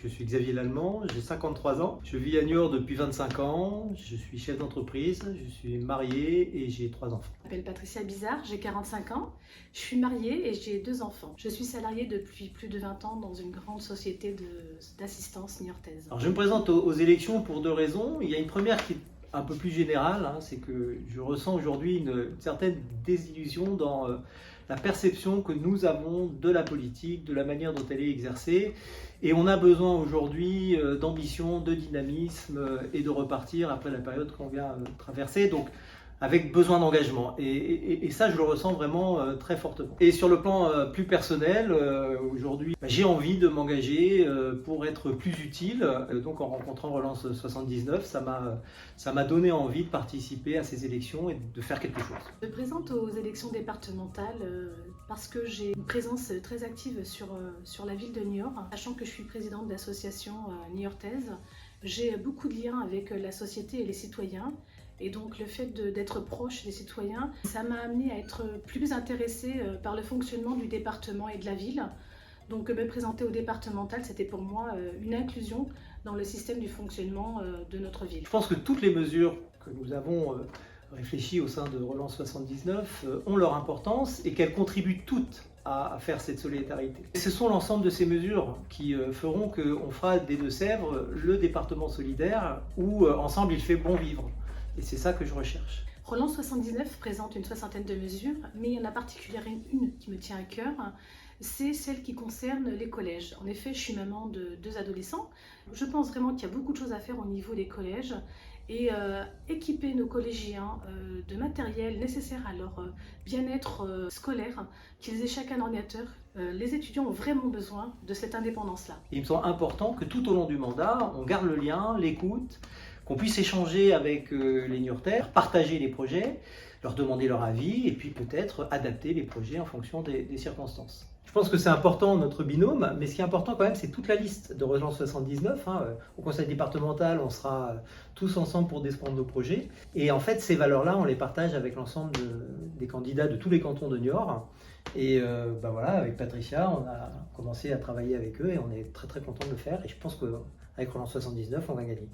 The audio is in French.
Je suis Xavier Lallemand, j'ai 53 ans. Je vis à Niort depuis 25 ans. Je suis chef d'entreprise, je suis marié et j'ai 3 enfants. Je m'appelle Patricia Bizard, j'ai 45 ans. Je suis mariée et j'ai 2 enfants. Je suis salariée depuis plus de 20 ans dans une grande société d'assistance niortaise. Alors, je me présente aux élections pour 2 raisons. Il y a une première qui est un peu plus générale, c'est que je ressens aujourd'hui une certaine désillusion dans la perception que nous avons de la politique, de la manière dont elle est exercée. Et on a besoin aujourd'hui d'ambition, de dynamisme et de repartir après la période qu'on vient traverser. Donc, avec besoin d'engagement. Et ça, je le ressens vraiment très fortement. Et sur le plan plus personnel, aujourd'hui, j'ai envie de m'engager pour être plus utile. Donc, en rencontrant Relance 79, ça m'a donné envie de participer à ces élections et de faire quelque chose. Je me présente aux élections départementales parce que j'ai une présence très active sur la ville de Niort, sachant que je suis présidente d'association niortaise. J'ai beaucoup de liens avec la société et les citoyens. Et donc le fait d'être proche des citoyens, ça m'a amenée à être plus intéressée par le fonctionnement du département et de la ville. Donc me présenter au départemental, c'était pour moi une inclusion dans le système du fonctionnement de notre ville. Je pense que toutes les mesures que nous avons réfléchies au sein de Relance 79 ont leur importance et qu'elles contribuent toutes à faire cette solidarité. Et ce sont l'ensemble de ces mesures qui feront qu'on fera des Deux-Sèvres le département solidaire où ensemble il fait bon vivre. Et c'est ça que je recherche. Relance 79 présente une soixantaine de mesures, mais il y en a particulièrement une qui me tient à cœur, c'est celle qui concerne les collèges. En effet, je suis maman de 2 adolescents. Je pense vraiment qu'il y a beaucoup de choses à faire au niveau des collèges et équiper nos collégiens de matériel nécessaire à leur bien-être scolaire, qu'ils aient chacun un ordinateur. Les étudiants ont vraiment besoin de cette indépendance-là. Il me semble important que tout au long du mandat, on garde le lien, l'écoute, qu'on puisse échanger avec les Niortais, partager les projets, leur demander leur avis et puis peut-être adapter les projets en fonction des circonstances. Je pense que c'est important notre binôme, mais ce qui est important quand même, c'est toute la liste de Relance 79. Au conseil départemental, on sera tous ensemble pour défendre nos projets. Et en fait, ces valeurs-là, on les partage avec l'ensemble des candidats de tous les cantons de Niort. Et voilà, avec Patricia, on a commencé à travailler avec eux et on est très très content de le faire. Et je pense qu'avec Relance 79, on va gagner.